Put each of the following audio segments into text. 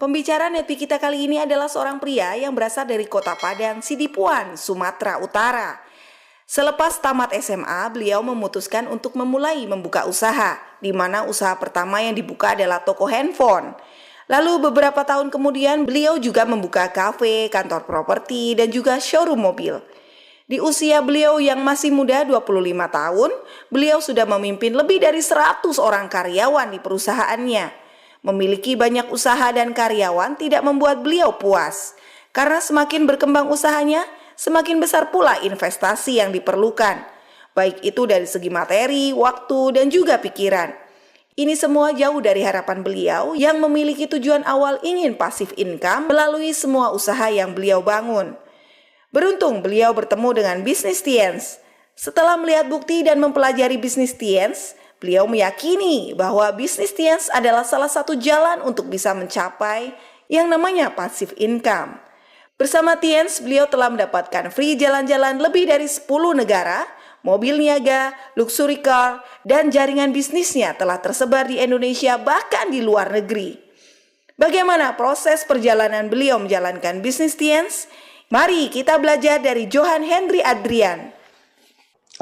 Pembicara Netpi kita kali ini adalah seorang pria yang berasal dari kota Padang, Sidipuan, Sumatera Utara. Selepas tamat SMA, beliau memutuskan untuk membuka usaha, di mana usaha pertama yang dibuka adalah toko handphone. Lalu beberapa tahun kemudian, beliau juga membuka kafe, kantor properti, dan juga showroom mobil. Di usia beliau yang masih muda 25 tahun, beliau sudah memimpin lebih dari 100 orang karyawan di perusahaannya. Memiliki banyak usaha dan karyawan tidak membuat beliau puas. Karena semakin berkembang usahanya, semakin besar pula investasi yang diperlukan. Baik itu dari segi materi, waktu, dan juga pikiran. Ini semua jauh dari harapan beliau yang memiliki tujuan awal ingin pasif income melalui semua usaha yang beliau bangun. Beruntung beliau bertemu dengan bisnis Tiens. Setelah melihat bukti dan mempelajari bisnis Tiens, beliau meyakini bahwa bisnis Tiens adalah salah satu jalan untuk bisa mencapai yang namanya passive income. Bersama Tiens, beliau telah mendapatkan free jalan-jalan lebih dari 10 negara, mobil niaga, luxury car, dan jaringan bisnisnya telah tersebar di Indonesia bahkan di luar negeri. Bagaimana proses perjalanan beliau menjalankan bisnis Tiens? Mari kita belajar dari Johan Henry Adrian.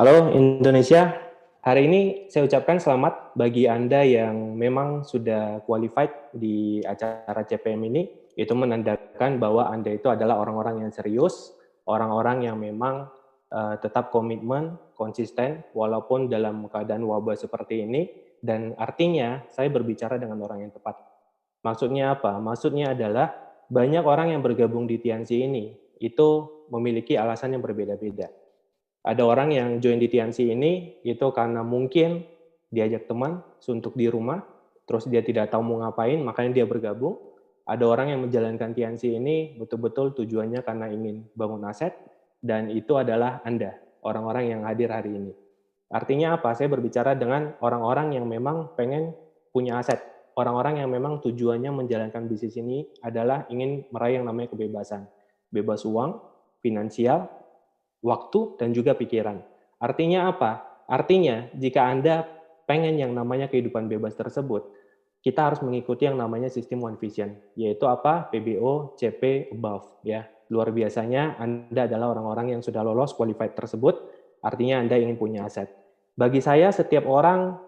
Halo Indonesia, hari ini saya ucapkan selamat bagi Anda yang memang sudah qualified di acara CPM ini. Itu menandakan bahwa Anda itu adalah orang-orang yang serius, orang-orang yang memang tetap komitmen, konsisten, walaupun dalam keadaan wabah seperti ini. Dan artinya saya berbicara dengan orang yang tepat. Maksudnya apa? Maksudnya adalah banyak orang yang bergabung di Tiansi ini itu memiliki alasan yang berbeda-beda. Ada orang yang join di Tiansi ini itu karena mungkin diajak teman suntuk di rumah, terus dia tidak tahu mau ngapain, makanya dia bergabung. Ada orang yang menjalankan Tiansi ini betul-betul tujuannya karena ingin bangun aset, dan itu adalah Anda, orang-orang yang hadir hari ini. Artinya apa? Saya berbicara dengan orang-orang yang memang pengen punya aset. Orang-orang yang memang tujuannya menjalankan bisnis ini adalah ingin meraih yang namanya kebebasan. Bebas uang, finansial, waktu, dan juga pikiran. Artinya apa? Artinya, jika Anda pengen yang namanya kehidupan bebas tersebut, kita harus mengikuti yang namanya sistem One Vision, yaitu apa? PBO, CP, above. Ya. Luar biasanya, Anda adalah orang-orang yang sudah lolos qualified tersebut, artinya Anda ingin punya aset. Bagi saya, setiap orang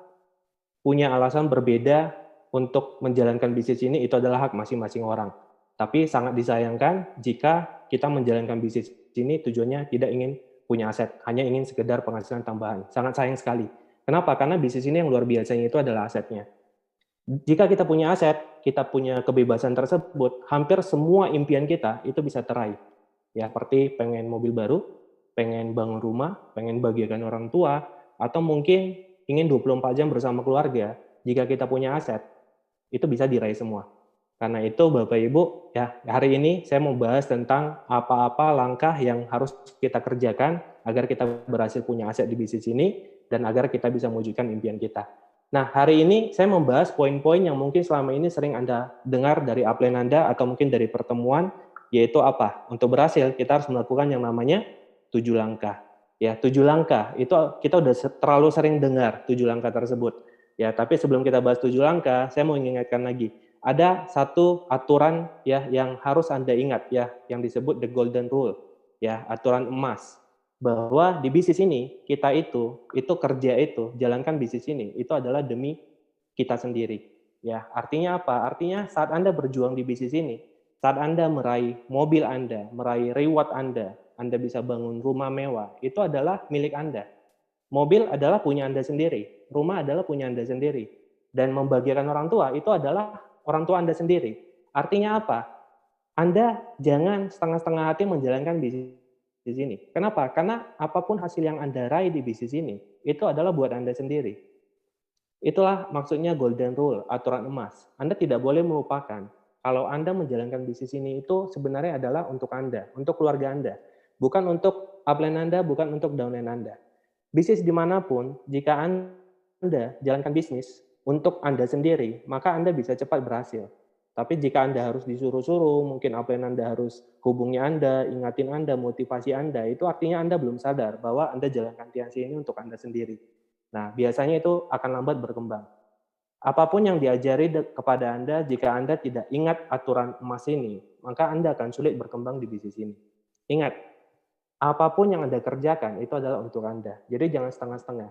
punya alasan berbeda untuk menjalankan bisnis ini, itu adalah hak masing-masing orang. Tapi sangat disayangkan jika kita menjalankan bisnis ini tujuannya tidak ingin punya aset, hanya ingin sekedar penghasilan tambahan. Sangat sayang sekali. Kenapa? Karena bisnis ini yang luar biasanya itu adalah asetnya. Jika kita punya aset, kita punya kebebasan tersebut, hampir semua impian kita itu bisa teraih. Ya, seperti pengen mobil baru, pengen bangun rumah, pengen bahagiakan orang tua, atau mungkin ingin 24 jam bersama keluarga. Jika kita punya aset, itu bisa diraih semua. Karena itu Bapak Ibu, ya hari ini saya mau bahas tentang apa-apa langkah yang harus kita kerjakan agar kita berhasil punya aset di bisnis ini dan agar kita bisa mewujudkan impian kita. Nah, hari ini saya membahas poin-poin yang mungkin selama ini sering Anda dengar dari upline Anda atau mungkin dari pertemuan, yaitu apa? Untuk berhasil, kita harus melakukan yang namanya 7 langkah. Ya, 7 langkah, itu kita udah terlalu sering dengar 7 langkah tersebut. Ya, tapi sebelum kita bahas 7 langkah, saya mau mengingatkan lagi. Ada satu aturan ya yang harus Anda ingat ya, yang disebut the golden rule, ya, aturan emas. Bahwa di bisnis ini kita itu kerja itu, jalankan bisnis ini itu adalah demi kita sendiri. Ya, artinya apa? Artinya saat Anda berjuang di bisnis ini, saat Anda meraih mobil Anda, meraih reward Anda bisa bangun rumah mewah, itu adalah milik Anda. Mobil adalah punya Anda sendiri, rumah adalah punya Anda sendiri, dan membahagiakan orang tua itu adalah orang tua Anda sendiri. Artinya apa? Anda jangan setengah-setengah hati menjalankan bisnis ini. Kenapa? Karena apapun hasil yang Anda raih di bisnis ini, itu adalah buat Anda sendiri. Itulah maksudnya golden rule, aturan emas. Anda tidak boleh melupakan kalau Anda menjalankan bisnis ini itu sebenarnya adalah untuk Anda, untuk keluarga Anda. Bukan untuk upline Anda, bukan untuk downline Anda. Bisnis dimanapun, jika Anda jalankan bisnis untuk Anda sendiri, maka Anda bisa cepat berhasil. Tapi jika Anda harus disuruh-suruh, mungkin upline Anda harus hubungi Anda, ingatin Anda, motivasi Anda, itu artinya Anda belum sadar bahwa Anda jalankan Tiansi ini untuk Anda sendiri. Nah, biasanya itu akan lambat berkembang. Apapun yang diajari kepada Anda, jika Anda tidak ingat aturan emas ini, maka Anda akan sulit berkembang di bisnis ini. Ingat, apapun yang Anda kerjakan itu adalah untuk Anda. Jadi jangan setengah-setengah.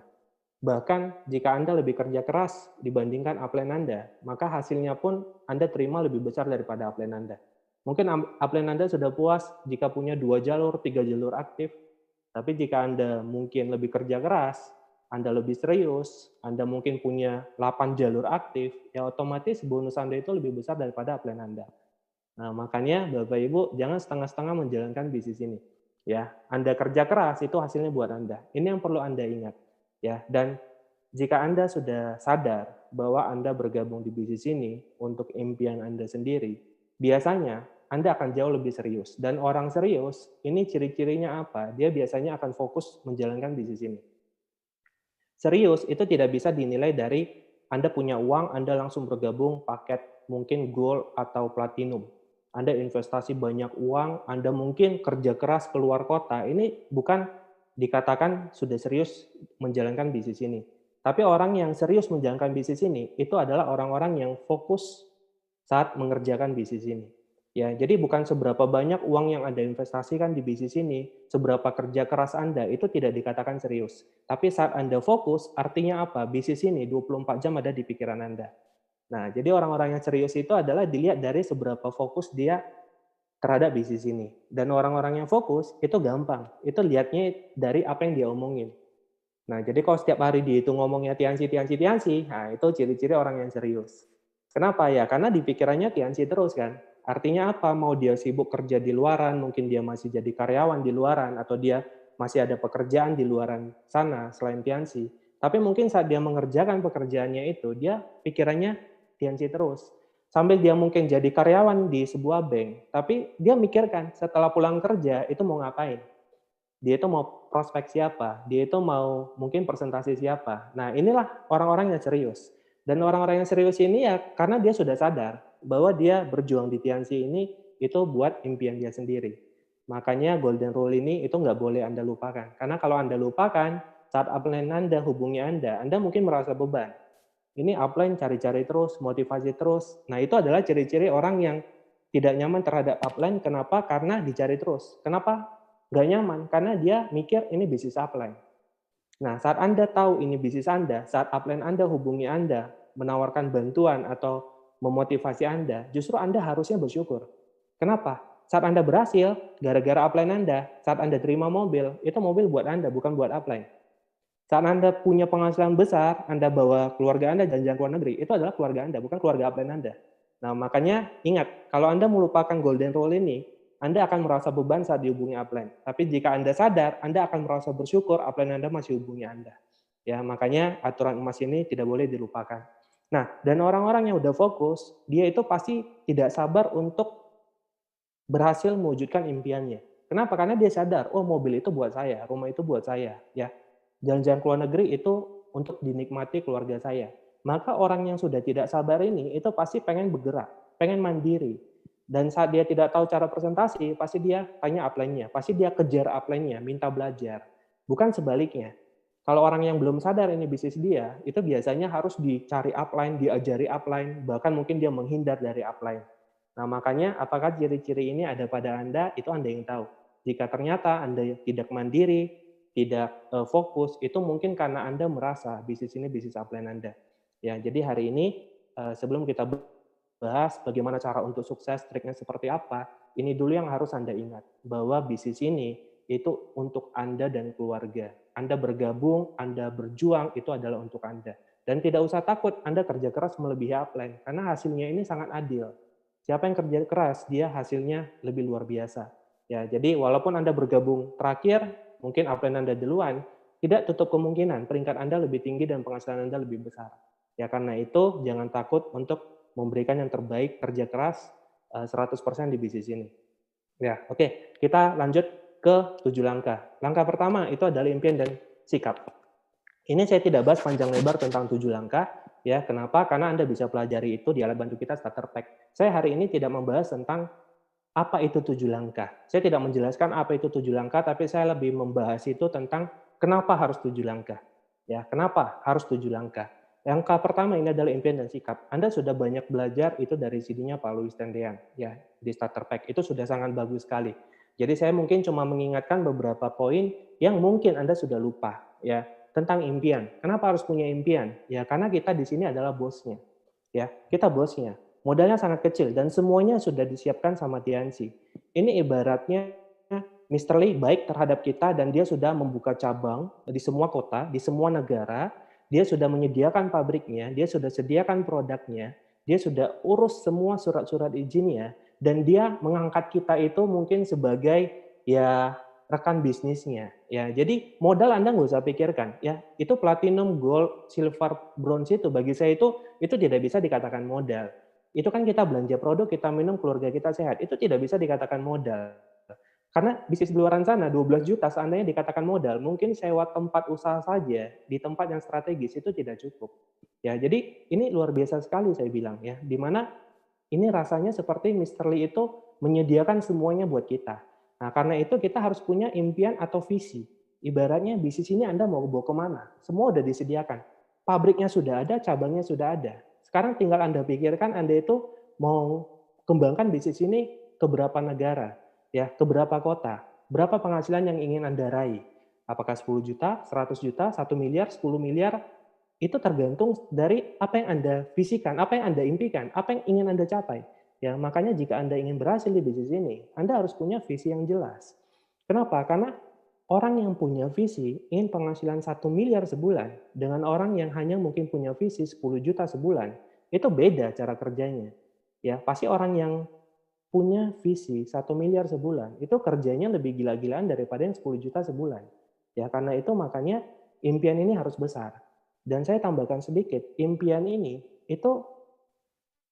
Bahkan jika Anda lebih kerja keras dibandingkan upline Anda, maka hasilnya pun Anda terima lebih besar daripada upline Anda. Mungkin upline Anda sudah puas jika punya 2 jalur, 3 jalur aktif, tapi jika Anda mungkin lebih kerja keras, Anda lebih serius, Anda mungkin punya 8 jalur aktif, ya otomatis bonus Anda itu lebih besar daripada upline Anda. Nah, makanya Bapak Ibu jangan setengah-setengah menjalankan bisnis ini. Ya, Anda kerja keras itu hasilnya buat Anda. Ini yang perlu Anda ingat. Ya, dan jika Anda sudah sadar bahwa Anda bergabung di bisnis ini untuk impian Anda sendiri, biasanya Anda akan jauh lebih serius. Dan orang serius, ini ciri-cirinya apa? Dia biasanya akan fokus menjalankan bisnis ini. Serius itu tidak bisa dinilai dari Anda punya uang, Anda langsung bergabung paket mungkin gold atau platinum. Anda investasi banyak uang, Anda mungkin kerja keras keluar kota. Ini bukan dikatakan sudah serius menjalankan bisnis ini. Tapi orang yang serius menjalankan bisnis ini, itu adalah orang-orang yang fokus saat mengerjakan bisnis ini. Ya, jadi bukan seberapa banyak uang yang Anda investasikan di bisnis ini, seberapa kerja keras Anda, itu tidak dikatakan serius. Tapi saat Anda fokus, artinya apa? Bisnis ini 24 jam ada di pikiran Anda. Nah, jadi orang-orang yang serius itu adalah dilihat dari seberapa fokus dia terhadap bisnis ini. Dan orang-orang yang fokus, itu gampang. Itu lihatnya dari apa yang dia omongin. Nah, jadi kalau setiap hari dia itu ngomongnya tiansi, tiansi, tiansi, nah itu ciri-ciri orang yang serius. Kenapa ya? Karena di pikirannya tiansi terus kan. Artinya apa? Mau dia sibuk kerja di luaran, mungkin dia masih jadi karyawan di luaran, atau dia masih ada pekerjaan di luaran sana selain tiansi. Tapi mungkin saat dia mengerjakan pekerjaannya itu, dia pikirannya tiansi terus. Sambil dia mungkin jadi karyawan di sebuah bank, tapi dia mikirkan setelah pulang kerja itu mau ngapain. Dia itu mau prospek siapa, dia itu mau mungkin presentasi siapa. Nah, inilah orang-orang yang serius. Dan orang-orang yang serius ini ya karena dia sudah sadar bahwa dia berjuang di Tiansi ini itu buat impian dia sendiri. Makanya golden rule ini itu nggak boleh Anda lupakan. Karena kalau Anda lupakan, saat upline Anda hubungi Anda mungkin merasa beban. Ini upline cari-cari terus, motivasi terus. Nah, itu adalah ciri-ciri orang yang tidak nyaman terhadap upline. Kenapa? Karena dicari terus. Kenapa? Nggak nyaman, karena dia mikir ini bisnis upline. Nah, saat Anda tahu ini bisnis Anda, saat upline Anda hubungi Anda, menawarkan bantuan atau memotivasi Anda, justru Anda harusnya bersyukur. Kenapa? Saat Anda berhasil, gara-gara upline Anda, saat Anda terima mobil, itu mobil buat Anda, bukan buat upline. Saat Anda punya penghasilan besar, Anda bawa keluarga Anda jalan-jalan ke luar negeri, itu adalah keluarga Anda, bukan keluarga upline Anda. Nah, makanya ingat, kalau Anda melupakan golden rule ini, Anda akan merasa beban saat dihubungi upline. Tapi jika Anda sadar, Anda akan merasa bersyukur upline Anda masih hubungi Anda. Ya, makanya aturan emas ini tidak boleh dilupakan. Nah, dan orang-orang yang udah fokus, dia itu pasti tidak sabar untuk berhasil mewujudkan impiannya. Kenapa? Karena dia sadar, oh mobil itu buat saya, rumah itu buat saya, ya. Jalan-jalan ke luar negeri itu untuk dinikmati keluarga saya. Maka orang yang sudah tidak sabar ini itu pasti pengen bergerak, pengen mandiri. Dan saat dia tidak tahu cara presentasi, pasti dia tanya upline-nya, pasti dia kejar upline-nya, minta belajar. Bukan sebaliknya. Kalau orang yang belum sadar ini bisnis dia, itu biasanya harus dicari upline, diajari upline, bahkan mungkin dia menghindar dari upline. Nah, makanya apakah ciri-ciri ini ada pada Anda, itu Anda yang tahu. Jika ternyata Anda tidak mandiri, tidak fokus, itu mungkin karena Anda merasa bisnis ini bisnis upline Anda. Ya, jadi hari ini sebelum kita bahas bagaimana cara untuk sukses, triknya seperti apa, ini dulu yang harus Anda ingat, bahwa bisnis ini itu untuk Anda dan keluarga. Anda bergabung, Anda berjuang, itu adalah untuk Anda. Dan tidak usah takut Anda kerja keras melebihi upline, karena hasilnya ini sangat adil. Siapa yang kerja keras, dia hasilnya lebih luar biasa. Ya, jadi walaupun Anda bergabung terakhir, mungkin upline Anda duluan, tidak tutup kemungkinan peringkat Anda lebih tinggi dan penghasilan Anda lebih besar. Ya, karena itu jangan takut untuk memberikan yang terbaik, kerja keras 100% di bisnis ini. Ya, oke. Kita lanjut ke 7 langkah. Langkah pertama itu adalah impian dan sikap. Ini saya tidak bahas panjang lebar tentang 7 langkah, ya. Kenapa? Karena Anda bisa pelajari itu di alat bantu kita Starter Pack. Saya hari ini tidak membahas tentang apa itu 7 langkah. Saya tidak menjelaskan apa itu 7 langkah, tapi saya lebih membahas itu tentang kenapa harus 7 langkah. Ya, kenapa harus 7 langkah? Yang pertama ini adalah impian dan sikap. Anda sudah banyak belajar itu dari CD-nya Pak Louis Tendean, ya, di Starter Pack. Itu sudah sangat bagus sekali. Jadi saya mungkin cuma mengingatkan beberapa poin yang mungkin Anda sudah lupa, ya, tentang impian. Kenapa harus punya impian? Ya, karena kita di sini adalah bosnya. Ya, kita bosnya. Modalnya sangat kecil dan semuanya sudah disiapkan sama Tianxi. Ini ibaratnya Mr. Lee baik terhadap kita dan dia sudah membuka cabang di semua kota, di semua negara. Dia sudah menyediakan pabriknya, dia sudah sediakan produknya, dia sudah urus semua surat-surat izinnya, dan dia mengangkat kita itu mungkin sebagai ya rekan bisnisnya. Ya, jadi modal Anda nggak usah pikirkan. Ya, itu platinum, gold, silver, bronze itu bagi saya itu tidak bisa dikatakan modal. Itu kan kita belanja produk, kita minum, keluarga kita sehat. Itu tidak bisa dikatakan modal. Karena bisnis di luar sana 12 juta seandainya dikatakan modal, mungkin sewa tempat usaha saja di tempat yang strategis itu tidak cukup. Ya, jadi ini luar biasa sekali saya bilang ya, di mana ini rasanya seperti Mr. Lee itu menyediakan semuanya buat kita. Nah, karena itu kita harus punya impian atau visi. Ibaratnya bisnis ini Anda mau bawa kemana? Semua sudah disediakan. Pabriknya sudah ada, cabangnya sudah ada. Sekarang tinggal Anda pikirkan Anda itu mau kembangkan bisnis ini ke berapa negara, ya, ke berapa kota, berapa penghasilan yang ingin Anda raih. Apakah 10 juta, 100 juta, 1 miliar, 10 miliar, itu tergantung dari apa yang Anda visikan, apa yang Anda impikan, apa yang ingin Anda capai. Ya, makanya jika Anda ingin berhasil di bisnis ini, Anda harus punya visi yang jelas. Kenapa? Karena orang yang punya visi ingin penghasilan 1 miliar sebulan dengan orang yang hanya mungkin punya visi 10 juta sebulan, itu beda cara kerjanya. Ya, pasti orang yang punya visi 1 miliar sebulan, itu kerjanya lebih gila-gilaan daripada yang 10 juta sebulan. Ya, karena itu makanya impian ini harus besar. Dan saya tambahkan sedikit, impian ini itu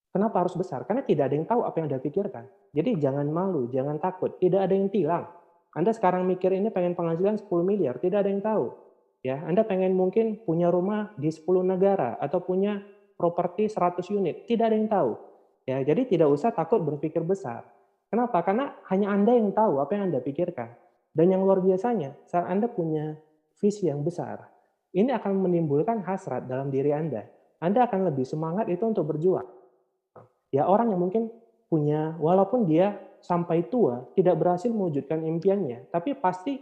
kenapa harus besar? Karena tidak ada yang tahu apa yang Anda pikirkan. Jadi jangan malu, jangan takut, tidak ada yang tilang. Anda sekarang mikir ini pengen penghasilan 10 miliar, tidak ada yang tahu. Ya, Anda pengen mungkin punya rumah di 10 negara atau punya properti 100 unit, tidak ada yang tahu. Ya, jadi tidak usah takut berpikir besar. Kenapa? Karena hanya Anda yang tahu apa yang Anda pikirkan. Dan yang luar biasanya, saat Anda punya visi yang besar, ini akan menimbulkan hasrat dalam diri Anda. Anda akan lebih semangat itu untuk berjuang. Ya, orang yang mungkin punya, walaupun dia sampai tua tidak berhasil mewujudkan impiannya, tapi pasti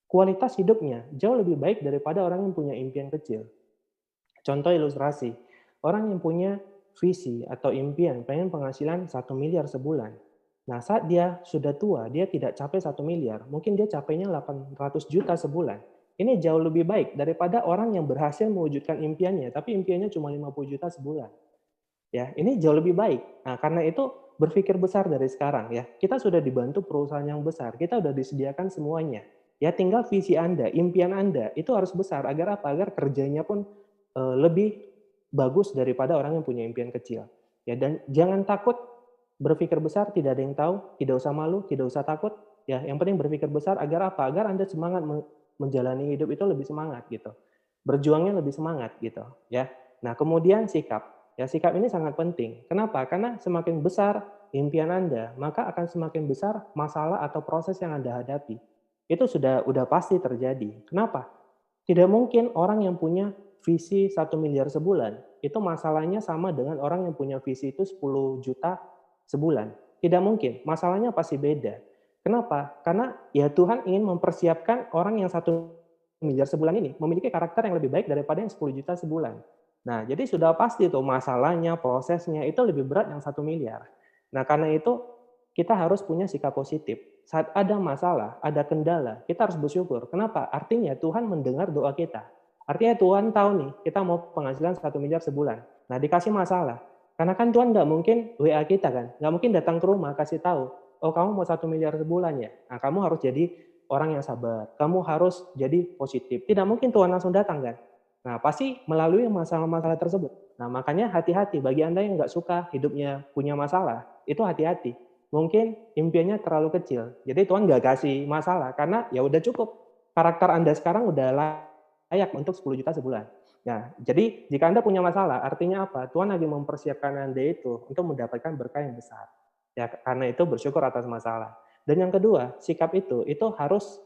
kualitas hidupnya jauh lebih baik daripada orang yang punya impian kecil. Contoh ilustrasi, orang yang punya visi atau impian pengen penghasilan 1 miliar sebulan. Nah, saat dia sudah tua, dia tidak capai 1 miliar, mungkin dia capainya 800 juta sebulan. Ini jauh lebih baik daripada orang yang berhasil mewujudkan impiannya, tapi impiannya cuma 50 juta sebulan. Ya, ini jauh lebih baik. Nah, karena itu berpikir besar dari sekarang ya. Kita sudah dibantu perusahaan yang besar, kita sudah disediakan semuanya. Ya, tinggal visi Anda, impian Anda itu harus besar agar apa? Agar kerjanya pun lebih bagus daripada orang yang punya impian kecil. Ya, dan jangan takut berpikir besar, tidak ada yang tahu, tidak usah malu, tidak usah takut. Ya, yang penting berpikir besar agar apa? Agar Anda semangat menjalani hidup itu lebih semangat gitu. Berjuangnya lebih semangat gitu, ya. Nah, kemudian sikap. Ya, sikap ini sangat penting. Kenapa? Karena semakin besar impian Anda, maka akan semakin besar masalah atau proses yang Anda hadapi. Itu sudah pasti terjadi. Kenapa? Tidak mungkin orang yang punya visi 1 miliar sebulan, itu masalahnya sama dengan orang yang punya visi itu 10 juta sebulan. Tidak mungkin, masalahnya pasti beda. Kenapa? Karena ya Tuhan ingin mempersiapkan orang yang 1 miliar sebulan ini memiliki karakter yang lebih baik daripada yang 10 juta sebulan. Nah, jadi sudah pasti tuh masalahnya, prosesnya itu lebih berat yang 1 miliar. Nah, karena itu kita harus punya sikap positif. Saat ada masalah, ada kendala, kita harus bersyukur. Kenapa? Artinya Tuhan mendengar doa kita. Artinya Tuhan tahu nih, kita mau penghasilan 1 miliar sebulan. Nah, dikasih masalah. Karena kan Tuhan nggak mungkin WA kita kan. Nggak mungkin datang ke rumah, kasih tahu, oh kamu mau 1 miliar sebulan ya? Nah, kamu harus jadi orang yang sabar. Kamu harus jadi positif. Tidak mungkin Tuhan langsung datang kan. Nah, pasti melalui masalah-masalah tersebut. Nah, makanya hati-hati bagi Anda yang nggak suka hidupnya punya masalah, itu hati-hati. Mungkin impiannya terlalu kecil. Jadi Tuhan nggak kasih masalah, karena ya udah cukup. Karakter Anda sekarang udah layak untuk 10 juta sebulan. Nah, jadi jika Anda punya masalah, artinya apa? Tuhan lagi mempersiapkan Anda itu untuk mendapatkan berkah yang besar. Ya, karena itu bersyukur atas masalah. Dan yang kedua, sikap itu harus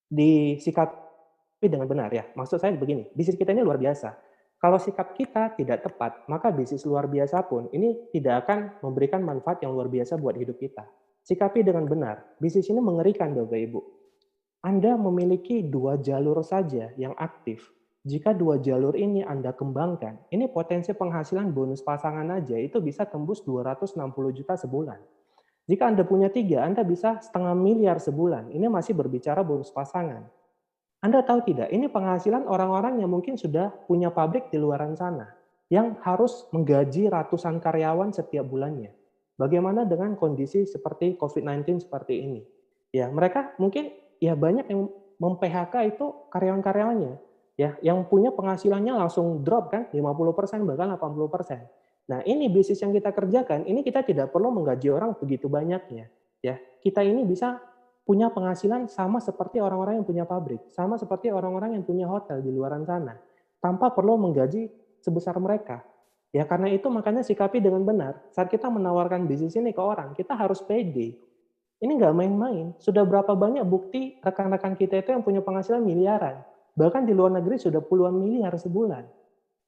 disikapi dengan benar ya. Maksud saya begini, bisnis kita ini luar biasa. Kalau sikap kita tidak tepat, maka bisnis luar biasa pun ini tidak akan memberikan manfaat yang luar biasa buat hidup kita. Sikapi dengan benar. Bisnis ini mengerikan, Bapak Ibu. Anda memiliki 2 jalur saja yang aktif. Jika 2 jalur ini Anda kembangkan, ini potensi penghasilan bonus pasangan aja itu bisa tembus 260 juta sebulan. Jika Anda punya 3, Anda bisa 500 000 sebulan. Ini masih berbicara bonus pasangan. Anda tahu tidak, ini penghasilan orang-orang yang mungkin sudah punya pabrik di luaran sana, yang harus menggaji ratusan karyawan setiap bulannya. Bagaimana dengan kondisi seperti COVID-19 seperti ini? Ya, mereka mungkin ya banyak yang mem-PHK itu karyawan-karyawannya, ya, yang punya penghasilannya langsung drop kan, 50% bahkan 80%. Nah, ini bisnis yang kita kerjakan, ini kita tidak perlu menggaji orang begitu banyaknya, ya. Kita ini bisa punya penghasilan sama seperti orang-orang yang punya pabrik, sama seperti orang-orang yang punya hotel di luaran sana, tanpa perlu menggaji sebesar mereka. Ya karena itu makanya sikapi dengan benar. Saat kita menawarkan bisnis ini ke orang, kita harus pede. Ini nggak main-main. Sudah berapa banyak bukti rekan-rekan kita itu yang punya penghasilan miliaran. Bahkan di luar negeri sudah puluhan miliar sebulan.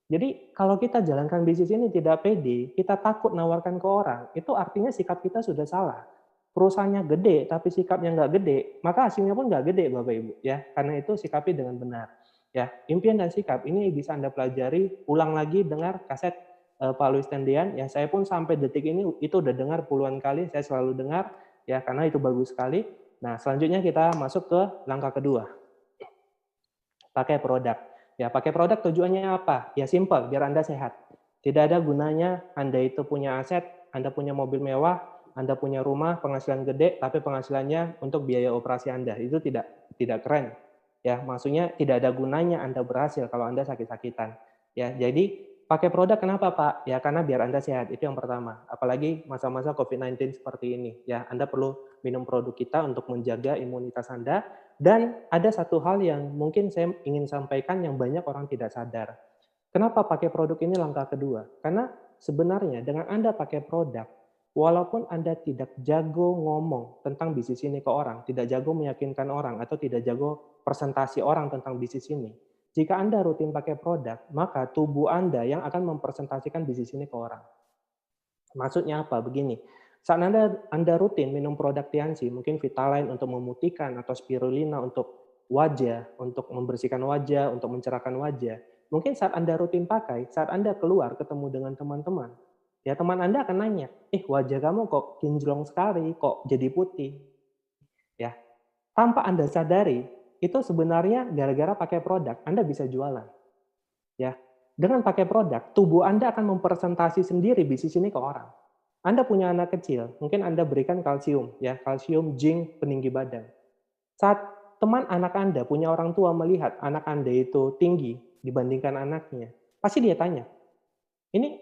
Jadi kalau kita jalankan bisnis ini tidak pede, kita takut nawarkan ke orang, itu artinya sikap kita sudah salah. Perusahaannya gede, tapi sikapnya nggak gede, maka hasilnya pun nggak gede, Bapak Ibu. Ya, karena itu sikapi dengan benar. Ya, impian dan sikap ini bisa Anda pelajari, ulang lagi dengar kaset Pak Louis Tendian. Ya, saya pun sampai detik ini itu udah dengar puluhan kali, saya selalu dengar, ya karena itu bagus sekali. Nah, selanjutnya kita masuk ke langkah kedua. Pakai produk. Ya, pakai produk tujuannya apa? Ya simple, biar Anda sehat. Tidak ada gunanya Anda itu punya aset, Anda punya mobil mewah, Anda punya rumah, penghasilan gede, tapi penghasilannya untuk biaya operasi Anda. Itu tidak keren. Ya, maksudnya tidak ada gunanya Anda berhasil kalau Anda sakit-sakitan. Ya, jadi pakai produk kenapa, Pak? Ya, karena biar Anda sehat. Itu yang pertama. Apalagi masa-masa COVID-19 seperti ini. Ya, Anda perlu minum produk kita untuk menjaga imunitas Anda. Dan ada satu hal yang mungkin saya ingin sampaikan yang banyak orang tidak sadar. Kenapa pakai produk ini langkah kedua? Karena sebenarnya dengan Anda pakai produk, walaupun Anda tidak jago ngomong tentang bisnis ini ke orang, tidak jago meyakinkan orang, atau tidak jago presentasi orang tentang bisnis ini, jika Anda rutin pakai produk, maka tubuh Anda yang akan mempresentasikan bisnis ini ke orang. Maksudnya apa? Begini, saat Anda rutin minum produk Tianxi, mungkin Vitaline untuk memutihkan atau Spirulina untuk wajah, untuk membersihkan wajah, untuk mencerahkan wajah. Mungkin saat Anda rutin pakai, saat Anda keluar ketemu dengan teman-teman, ya teman Anda akan nanya, wajah kamu kok kinclong sekali, kok jadi putih. Ya, tanpa Anda sadari, itu sebenarnya gara-gara pakai produk, Anda bisa jualan. Ya, dengan pakai produk, tubuh Anda akan mempresentasi sendiri bisnis ini ke orang. Anda punya anak kecil, mungkin Anda berikan kalsium, ya, kalsium, zinc, peninggi badan. Saat teman anak Anda punya orang tua melihat anak Anda itu tinggi dibandingkan anaknya, pasti dia tanya, ini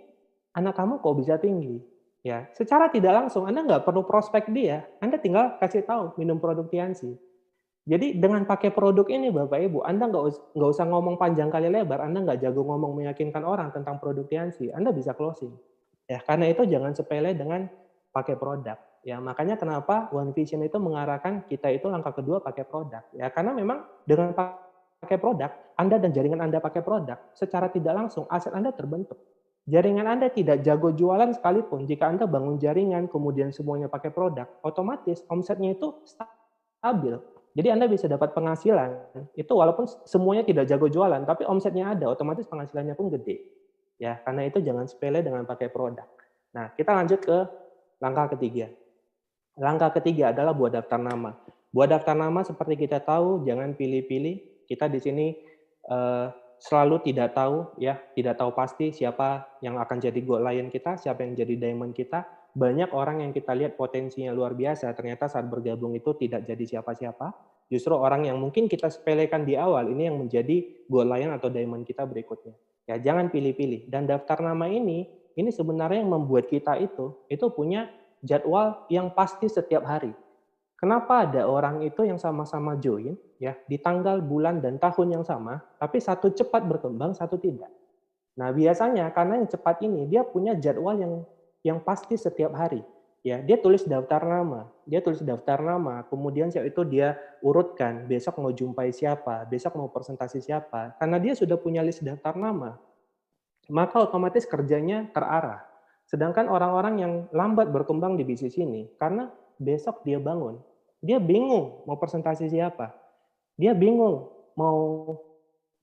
anak kamu kok bisa tinggi? Ya, secara tidak langsung Anda nggak perlu prospek dia, Anda tinggal kasih tahu minum produk Tianxi. Jadi dengan pakai produk ini Bapak Ibu, Anda nggak usah ngomong panjang kali lebar, Anda nggak jago ngomong meyakinkan orang tentang produk Tianxi, Anda bisa closing. Ya, karena itu jangan sepele dengan pakai produk. Ya, makanya kenapa One Vision itu mengarahkan kita itu langkah kedua pakai produk. Ya, karena memang dengan pakai produk, Anda dan jaringan Anda pakai produk, secara tidak langsung aset Anda terbentuk. Jaringan Anda tidak jago jualan sekalipun, jika Anda bangun jaringan, kemudian semuanya pakai produk, otomatis omsetnya itu stabil. Jadi Anda bisa dapat penghasilan, itu walaupun semuanya tidak jago jualan, tapi omsetnya ada, otomatis penghasilannya pun gede. Ya, karena itu jangan sepele dengan pakai produk. Nah, kita lanjut ke langkah ketiga. Langkah ketiga adalah buat daftar nama. Buat daftar nama seperti kita tahu, jangan pilih-pilih. Kita di sini selalu tidak tahu, ya, tidak tahu pasti siapa yang akan jadi gold lion kita, siapa yang jadi diamond kita. Banyak orang yang kita lihat potensinya luar biasa, ternyata saat bergabung itu tidak jadi siapa-siapa. Justru orang yang mungkin kita sepelekan di awal, ini yang menjadi gold lion atau diamond kita berikutnya. Ya, jangan pilih-pilih. Dan daftar nama ini sebenarnya yang membuat kita itu punya jadwal yang pasti setiap hari. Kenapa ada orang itu yang sama-sama join, ya, di tanggal, bulan, dan tahun yang sama, tapi satu cepat berkembang, satu tidak. Nah, biasanya karena yang cepat ini dia punya jadwal yang pasti setiap hari. Ya, dia tulis daftar nama, kemudian setelah itu dia urutkan, besok mau jumpai siapa, besok mau presentasi siapa. Karena dia sudah punya list daftar nama. maka otomatis kerjanya terarah. Sedangkan orang-orang yang lambat berkembang di bisnis ini, karena besok dia bangun, dia bingung mau presentasi siapa, dia bingung mau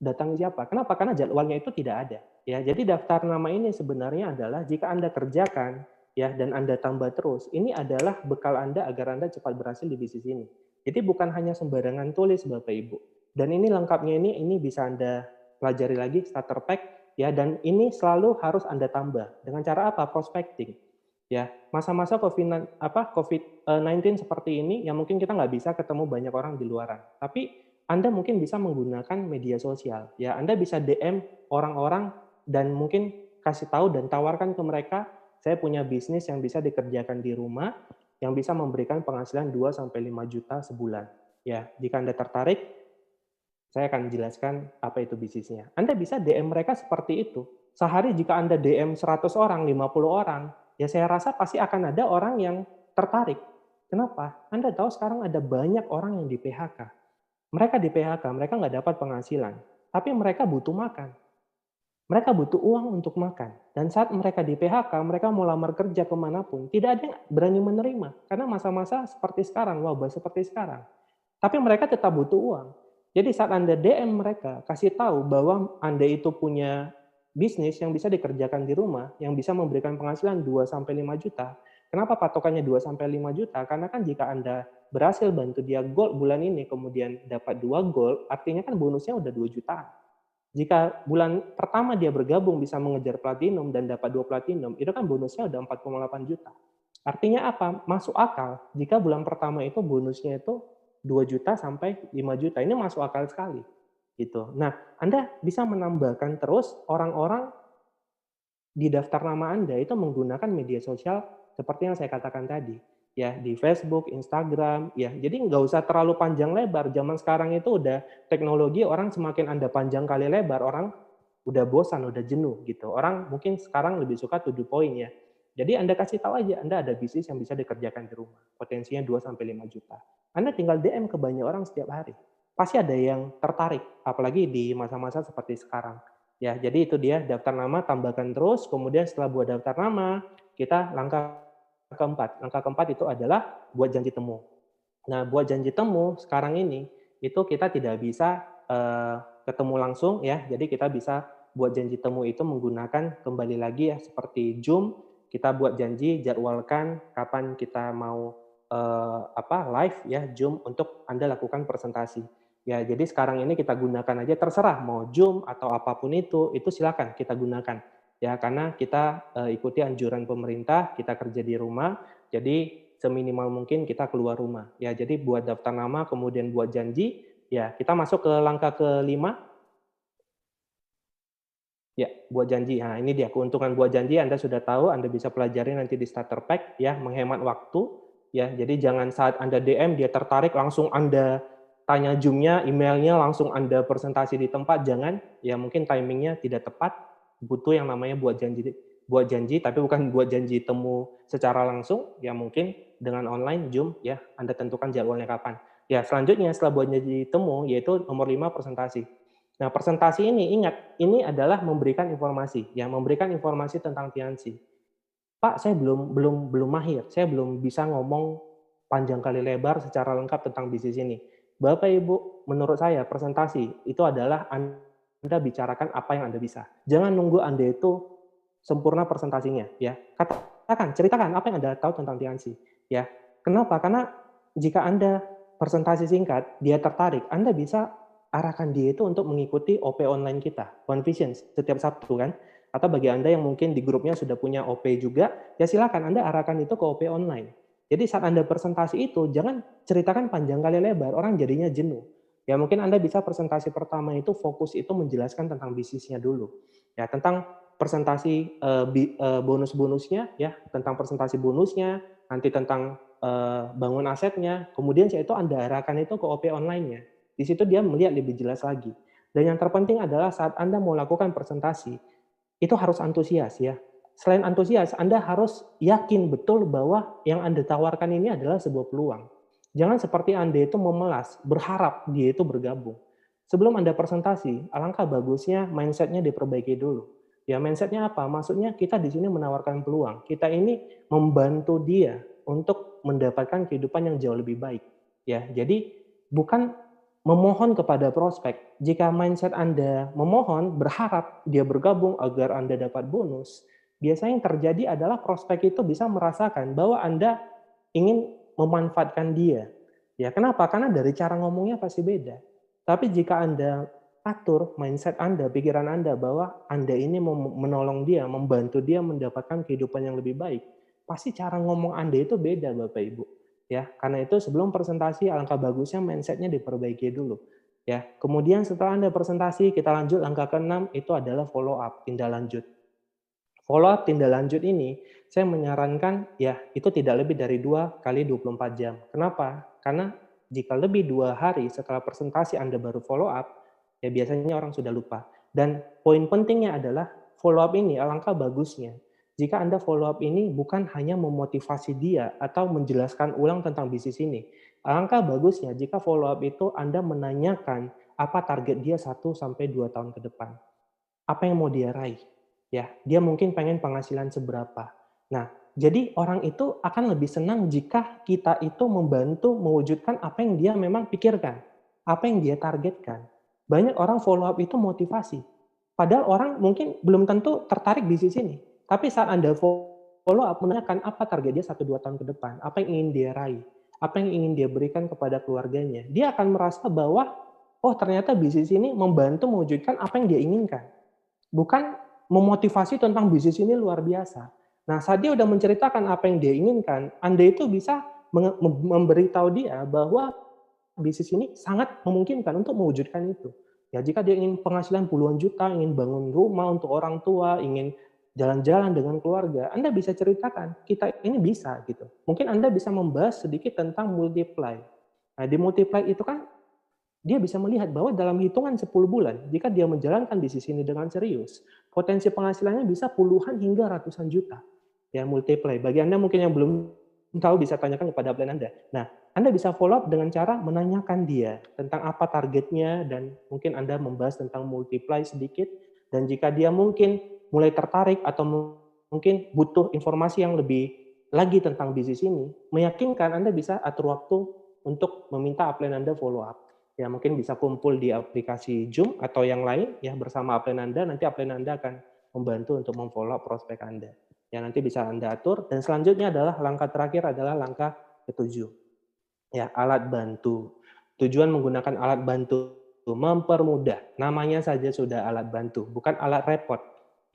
datangi siapa. Kenapa? Karena jadwalnya itu tidak ada. Ya, jadi daftar nama ini sebenarnya adalah jika Anda kerjakan ya dan Anda tambah terus, ini adalah bekal Anda agar Anda cepat berhasil di bisnis ini. Jadi bukan hanya sembarangan tulis Bapak Ibu. Dan ini lengkapnya ini bisa Anda pelajari lagi starter pack ya, dan ini selalu harus Anda tambah. Dengan cara apa? Prospecting. Ya, masa-masa COVID-19 seperti ini, ya mungkin kita nggak bisa ketemu banyak orang di luaran. Tapi Anda mungkin bisa menggunakan media sosial. Ya, Anda bisa DM orang-orang dan mungkin kasih tahu dan tawarkan ke mereka, saya punya bisnis yang bisa dikerjakan di rumah, yang bisa memberikan penghasilan 2-5 juta sebulan. Ya, jika Anda tertarik, saya akan jelaskan apa itu bisnisnya. Anda bisa DM mereka seperti itu. Sehari jika Anda DM 100 orang, 50 orang, ya saya rasa pasti akan ada orang yang tertarik. Kenapa? Anda tahu sekarang ada banyak orang yang di PHK. Mereka di PHK, mereka nggak dapat penghasilan. Tapi mereka butuh makan. Mereka butuh uang untuk makan. Dan saat mereka di PHK, mereka mau lamar kerja kemanapun, tidak ada yang berani menerima. Karena masa-masa seperti sekarang, wabah seperti sekarang. Tapi mereka tetap butuh uang. Jadi saat Anda DM mereka, kasih tahu bahwa Anda itu punya bisnis yang bisa dikerjakan di rumah, yang bisa memberikan penghasilan 2-5 juta. Kenapa patokannya 2-5 juta? Karena kan jika Anda berhasil bantu dia gold bulan ini, kemudian dapat 2 gold, artinya kan bonusnya udah 2 jutaan. Jika bulan pertama dia bergabung bisa mengejar platinum dan dapat 2 platinum, itu kan bonusnya udah 4,8 juta. Artinya apa? Masuk akal jika bulan pertama itu bonusnya itu 2 juta sampai 5 juta. Ini masuk akal sekali. Gitu. Nah, Anda bisa menambahkan terus orang-orang di daftar nama Anda itu menggunakan media sosial seperti yang saya katakan tadi. Ya, di Facebook, Instagram, ya. Jadi nggak usah terlalu panjang lebar. Zaman sekarang itu udah teknologi, orang semakin Anda panjang kali lebar, orang udah bosan, udah jenuh gitu. Orang mungkin sekarang lebih suka to the point ya. Jadi Anda kasih tahu aja, Anda ada bisnis yang bisa dikerjakan di rumah. Potensinya 2-5 juta. Anda tinggal DM ke banyak orang setiap hari. Pasti ada yang tertarik, apalagi di masa-masa seperti sekarang. Ya, jadi itu dia daftar nama, tambahkan terus. Kemudian setelah buat daftar nama, kita langkah keempat. Langkah keempat itu adalah buat janji temu. Nah, buat janji temu sekarang ini itu kita tidak bisa ketemu langsung ya. Jadi kita bisa buat janji temu itu menggunakan kembali lagi ya seperti Zoom. Kita buat janji, jadwalkan kapan kita mau live ya Zoom untuk Anda lakukan presentasi. Ya, jadi sekarang ini kita gunakan aja terserah mau Zoom atau apapun itu silakan kita gunakan. Ya, karena kita ikuti anjuran pemerintah, kita kerja di rumah, jadi seminimal mungkin kita keluar rumah. Ya, jadi buat daftar nama, kemudian buat janji, ya kita masuk ke langkah kelima. Ya, buat janji. Nah, ini dia keuntungan buat janji. Anda sudah tahu, Anda bisa pelajari nanti di starter pack, ya, menghemat waktu. Ya, jadi jangan saat Anda DM dia tertarik langsung Anda tanya Zoom-nya, emailnya langsung Anda presentasi di tempat. Jangan, ya mungkin timingnya tidak tepat. Butuh yang namanya buat janji, tapi bukan buat janji temu secara langsung. Ya mungkin dengan online Zoom, ya Anda tentukan jadwalnya kapan. Ya selanjutnya setelah buat janji temu, yaitu nomor 5 presentasi. Nah, presentasi ini ingat, ini adalah memberikan informasi, ya, memberikan informasi tentang Tianxi. Pak, saya belum mahir, saya belum bisa ngomong panjang kali lebar secara lengkap tentang bisnis ini. Bapak Ibu, menurut saya presentasi itu adalah Anda bicarakan apa yang Anda bisa. Jangan nunggu Anda itu sempurna presentasinya, ya. Ceritakan apa yang Anda tahu tentang Tianxi, ya. Kenapa? Karena jika Anda presentasi singkat, dia tertarik, Anda bisa arahkan dia itu untuk mengikuti OP online kita, One Vision, setiap Sabtu kan. Atau bagi Anda yang mungkin di grupnya sudah punya OP juga, ya silakan Anda arahkan itu ke OP online. Jadi saat Anda presentasi itu, jangan ceritakan panjang kali lebar, orang jadinya jenuh. Ya mungkin Anda bisa presentasi pertama itu fokus itu menjelaskan tentang bisnisnya dulu. Ya tentang presentasi bonus-bonusnya, ya tentang presentasi bonusnya, nanti tentang bangun asetnya, kemudian itu Anda arahkan itu ke OP online-nya. Di situ dia melihat lebih jelas lagi. Dan yang terpenting adalah saat Anda mau lakukan presentasi, itu harus antusias ya. Selain antusias, Anda harus yakin betul bahwa yang Anda tawarkan ini adalah sebuah peluang. Jangan seperti Anda itu memelas, berharap dia itu bergabung. Sebelum Anda presentasi, alangkah bagusnya mindset-nya diperbaiki dulu. Ya, mindset-nya apa? Maksudnya kita di sini menawarkan peluang. Kita ini membantu dia untuk mendapatkan kehidupan yang jauh lebih baik. Ya, jadi bukan memohon kepada prospek. Jika mindset Anda memohon, berharap dia bergabung agar Anda dapat bonus, biasanya yang terjadi adalah prospek itu bisa merasakan bahwa Anda ingin memanfaatkan dia. Ya, kenapa? Karena dari cara ngomongnya pasti beda. Tapi jika Anda atur mindset Anda, pikiran Anda bahwa Anda ini mau menolong dia, membantu dia mendapatkan kehidupan yang lebih baik, pasti cara ngomong Anda itu beda, Bapak Ibu. Ya, karena itu sebelum presentasi alangkah bagusnya mindset-nya diperbaiki dulu. Ya, kemudian setelah Anda presentasi, kita lanjut langkah ke-6 itu adalah follow up, tindak lanjut. Follow up tindak lanjut ini, saya menyarankan ya itu tidak lebih dari 2 kali 24 jam. Kenapa? Karena jika lebih 2 hari setelah presentasi Anda baru follow up, ya biasanya orang sudah lupa. Dan poin pentingnya adalah follow up ini alangkah bagusnya. Jika Anda follow up ini bukan hanya memotivasi dia atau menjelaskan ulang tentang bisnis ini. Alangkah bagusnya jika follow up itu Anda menanyakan apa target dia 1-2 tahun ke depan. Apa yang mau dia raih? Ya, dia mungkin pengen penghasilan seberapa. Nah, jadi orang itu akan lebih senang jika kita itu membantu mewujudkan apa yang dia memang pikirkan, apa yang dia targetkan. Banyak orang follow up itu motivasi. Padahal orang mungkin belum tentu tertarik di sisi ini. Tapi saat Anda follow up menanyakan apa target dia 1-2 tahun ke depan, apa yang ingin dia raih, apa yang ingin dia berikan kepada keluarganya, dia akan merasa bahwa oh ternyata bisnis ini membantu mewujudkan apa yang dia inginkan. Bukan memotivasi tentang bisnis ini luar biasa. Nah, saat dia udah menceritakan apa yang dia inginkan, Anda itu bisa memberitahu dia bahwa bisnis ini sangat memungkinkan untuk mewujudkan itu. Ya, jika dia ingin penghasilan puluhan juta, ingin bangun rumah untuk orang tua, ingin jalan-jalan dengan keluarga, Anda bisa ceritakan, kita ini bisa gitu. Mungkin Anda bisa membahas sedikit tentang multiply. Nah, di multiply itu kan dia bisa melihat bahwa dalam hitungan 10 bulan, jika dia menjalankan bisnis ini dengan serius, potensi penghasilannya bisa puluhan hingga ratusan juta. Ya, multiply. Bagi Anda mungkin yang belum tahu bisa tanyakan kepada upline Anda. Nah, Anda bisa follow up dengan cara menanyakan dia tentang apa targetnya dan mungkin Anda membahas tentang multiply sedikit dan jika dia mungkin mulai tertarik atau mungkin butuh informasi yang lebih lagi tentang bisnis ini, meyakinkan Anda bisa atur waktu untuk meminta upline Anda follow up. Ya mungkin bisa kumpul di aplikasi Zoom atau yang lain ya bersama upline Anda, nanti upline Anda akan membantu untuk memfollow prospek Anda. Ya nanti bisa Anda atur dan selanjutnya adalah langkah terakhir adalah langkah ketujuh. Ya, alat bantu. Tujuan menggunakan alat bantu mempermudah. Namanya saja sudah alat bantu, bukan alat repot.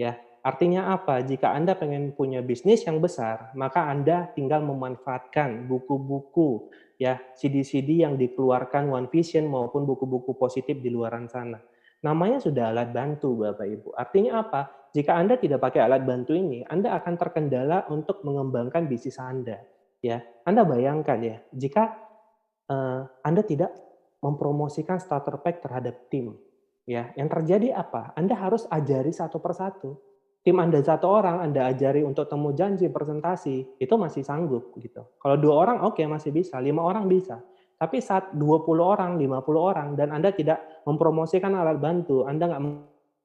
Ya, artinya apa? Jika Anda pengen punya bisnis yang besar, maka Anda tinggal memanfaatkan buku-buku ya CD-CD yang dikeluarkan One Vision maupun buku-buku positif di luaran sana. Namanya sudah alat bantu, Bapak Ibu. Artinya apa? Jika Anda tidak pakai alat bantu ini, Anda akan terkendala untuk mengembangkan bisnis Anda. Ya, Anda bayangkan ya, jika Anda tidak mempromosikan starter pack terhadap tim, ya, yang terjadi apa? Anda harus ajari satu persatu. Tim Anda 1 orang, Anda ajari untuk temu janji, presentasi, itu masih sanggup gitu. Kalau 2 orang, oke masih bisa, 5 orang bisa. Tapi saat 20 orang, 50 orang, dan Anda tidak mempromosikan alat bantu, Anda nggak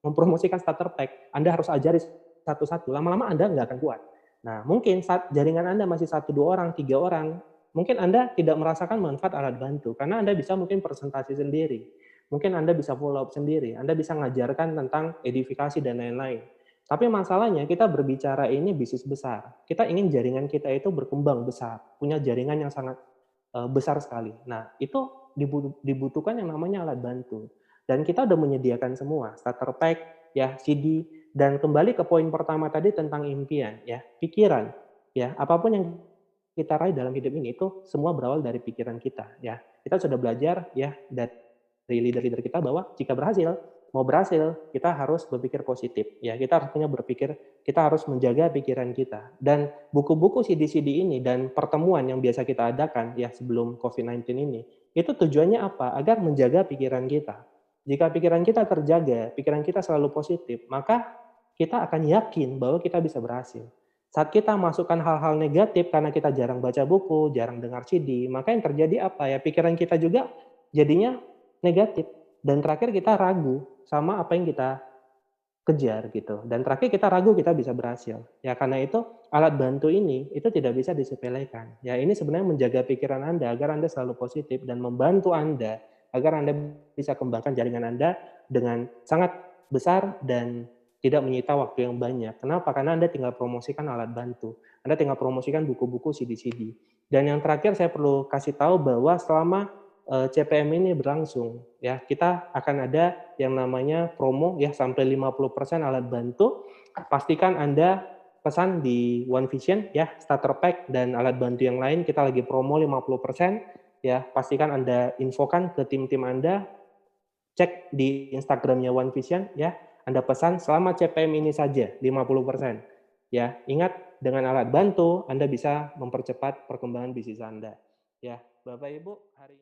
mempromosikan starter pack, Anda harus ajari satu-satu, lama-lama Anda nggak akan kuat. Nah, mungkin saat jaringan Anda masih 1-2 orang, 3 orang, mungkin Anda tidak merasakan manfaat alat bantu, karena Anda bisa mungkin presentasi sendiri, mungkin Anda bisa follow up sendiri, Anda bisa mengajarkan tentang edifikasi dan lain-lain. Tapi masalahnya kita berbicara ini bisnis besar. Kita ingin jaringan kita itu berkembang besar, punya jaringan yang sangat besar sekali. Nah, itu dibutuhkan yang namanya alat bantu. Dan kita udah menyediakan semua, starter pack, ya, CD, dan kembali ke poin pertama tadi tentang impian, ya, pikiran. Ya, apapun yang kita raih dalam hidup ini itu semua berawal dari pikiran kita, ya. Kita sudah belajar ya dari leader-leader kita bahwa jika mau berhasil, kita harus berpikir positif. Ya, kita harus kita harus menjaga pikiran kita. Dan buku-buku CD-CD ini dan pertemuan yang biasa kita adakan ya sebelum COVID-19 ini, itu tujuannya apa? Agar menjaga pikiran kita. Jika pikiran kita terjaga, pikiran kita selalu positif, maka kita akan yakin bahwa kita bisa berhasil. Saat kita masukkan hal-hal negatif karena kita jarang baca buku, jarang dengar CD, maka yang terjadi apa ya? Pikiran kita juga jadinya negatif. Dan terakhir kita ragu sama apa yang kita kejar gitu. Dan terakhir kita ragu kita bisa berhasil. Ya karena itu alat bantu ini itu tidak bisa disepelekan. Ya ini sebenarnya menjaga pikiran Anda agar Anda selalu positif dan membantu Anda agar Anda bisa kembangkan jaringan Anda dengan sangat besar dan tidak menyita waktu yang banyak. Kenapa? Karena Anda tinggal promosikan alat bantu. Anda tinggal promosikan buku-buku CD-CD. Dan yang terakhir saya perlu kasih tahu bahwa selama CPM ini berlangsung, ya kita akan ada yang namanya promo ya sampai 50% alat bantu. Pastikan Anda pesan di One Vision ya, starter pack dan alat bantu yang lain kita lagi promo 50% ya. Pastikan Anda infokan ke tim-tim Anda, cek di Instagramnya One Vision ya. Anda pesan selama CPM ini saja 50%. Ya, ingat dengan alat bantu Anda bisa mempercepat perkembangan bisnis Anda. Ya, Bapak Ibu, hari